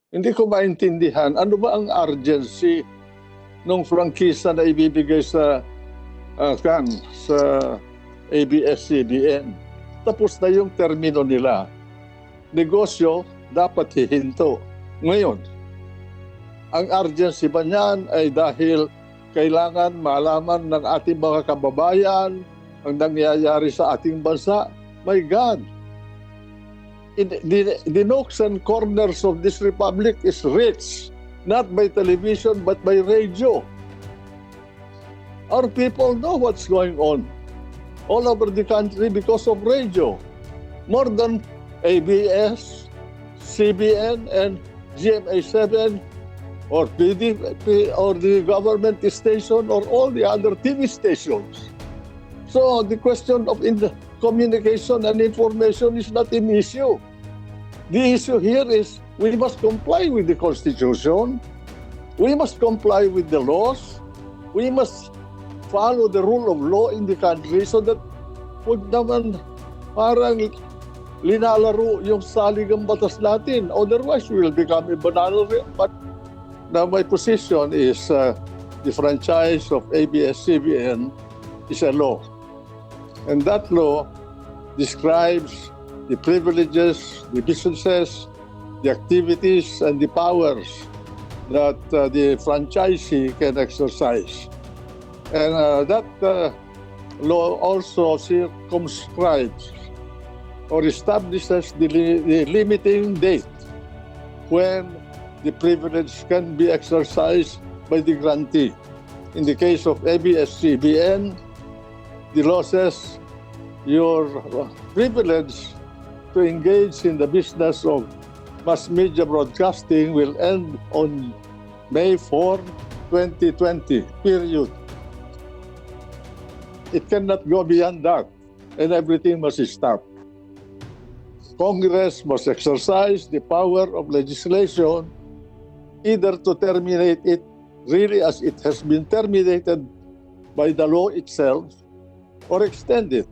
Hindi ko maintindihan, ano ba ang urgency ng prangkisa na ibibigay sa sa ABS-CBN? Tapos na yung termino nila. Negosyo, dapat hihinto. Ngayon, ang urgency ba niyan ay dahil kailangan malaman ng ating mga kababayan ang nangyayari sa ating bansa? My God! The nooks and corners of this republic is rich, not by television but by radio. Our people know what's going on all over the country because of radio. More than ABS, CBN, and GMA7 or PDP or the government station or all the other TV stations. So the question of communication and information is not an issue. The issue here is we must comply with the Constitution. We must comply with the laws. We must follow the rule of law in the country so that huwag naman parang linalaro yung saligang batas natin. Otherwise, we will become a banana. But now my position is the franchise of ABS-CBN is a law. And that law describes the privileges, the businesses, the activities, and the powers that the franchisee can exercise. And that law also circumscribes or establishes the limiting date when the privilege can be exercised by the grantee. In the case of ABS-CBN, the law says your privilege to engage in the business of mass media broadcasting will end on May 4, 2020, period. It cannot go beyond that, and everything must stop. Congress must exercise the power of legislation either to terminate it really as it has been terminated by the law itself or extend it.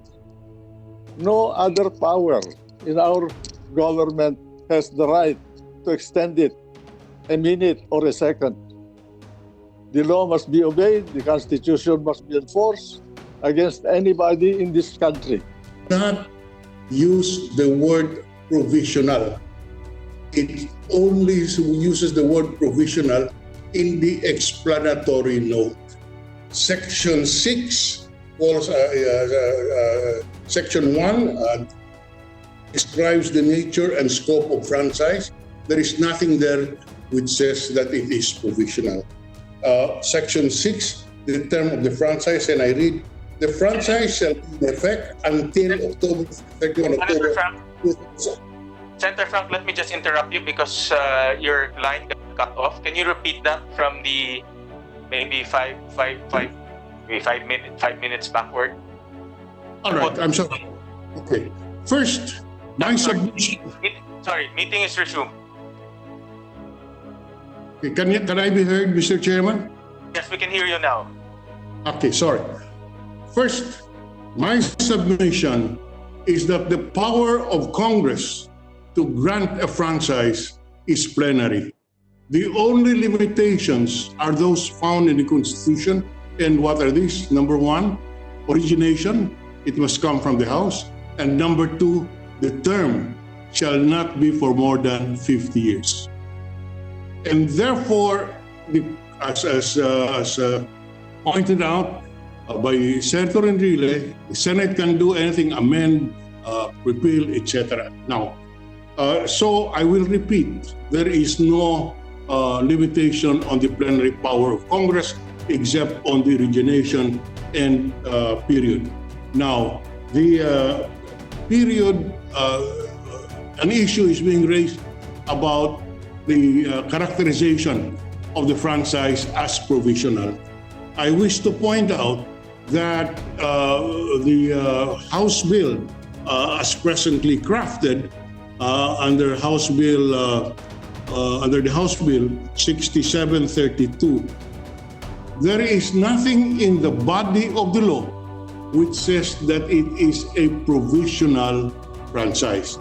No other power in our government has the right to extend it a minute or a second. The law must be obeyed, the Constitution must be enforced against anybody in this country. Not use the word provisional. It only uses the word provisional in the explanatory note. Section 6 calls Section 1 describes the nature and scope of franchise. There is nothing there which says that it is provisional. Section 6, the term of the franchise, and I read, the franchise shall be in effect until October 2nd, October. Senator Frank, let me just interrupt you because your line got cut off. Can you repeat that from the maybe five minutes backward? All right, I'm sorry. Okay. First, my submission. Sorry, meeting is resumed. Okay, can I be heard, Mr. Chairman? Yes, we can hear you now. Okay, sorry. First, my submission is that the power of Congress to grant a franchise is plenary. The only limitations are those found in the Constitution. And what are these? Number one, origination. It must come from the House. And number two, the term shall not be for more than 50 years. And therefore, as pointed out by Senator Enrile, the Senate can do anything, amend, repeal, etc. Now, so I will repeat, there is no limitation on the plenary power of Congress except on the origination and period. Now, the period, an issue is being raised about the characterization of the franchise as provisional. I wish to point out that the House bill, as presently crafted under House Bill under the House Bill 6732, there is nothing in the body of the law which says that it is a provisional franchise.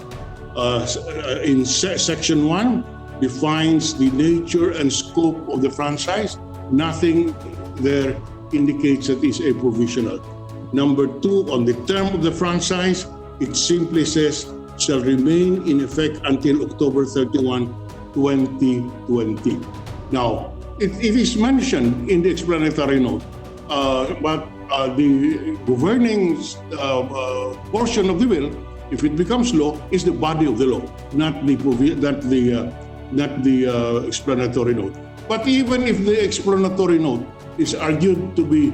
In Section 1, defines the nature and scope of the franchise. Nothing there indicates that it's a provisional. Number two, on the term of the franchise, it simply says shall remain in effect until October 31, 2020. Now, it is mentioned in the explanatory note, but the governing portion of the bill, if it becomes law, is the body of the law, not the explanatory note. But even if the explanatory note is argued to be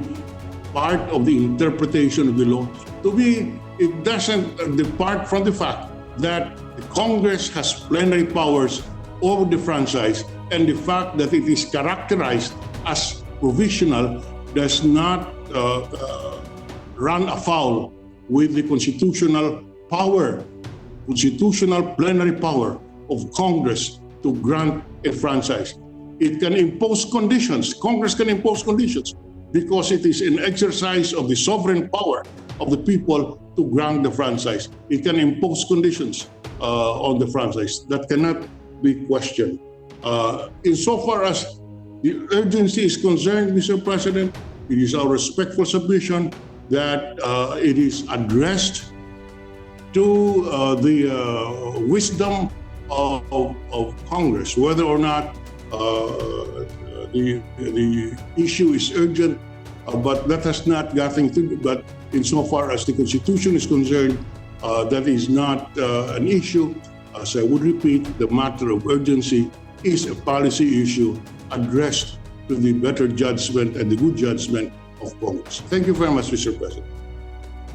part of the interpretation of the law, it doesn't depart from the fact that the Congress has plenary powers over the franchise, and the fact that it is characterized as provisional does not run afoul with the constitutional plenary power of Congress to grant a franchise. It can impose conditions. Congress can impose conditions because it is an exercise of the sovereign power of the people to grant the franchise. It can impose conditions on the franchise. That cannot be questioned. Insofar as the urgency is concerned, Mr. President, it is our respectful submission that it is addressed to the wisdom of Congress, whether or not the issue is urgent, but that has not gotten to. But insofar as the Constitution is concerned, that is not an issue. As I would repeat, the matter of urgency is a policy issue addressed to the better judgment and the good judgment of Congress. Thank you very much, Mr. President.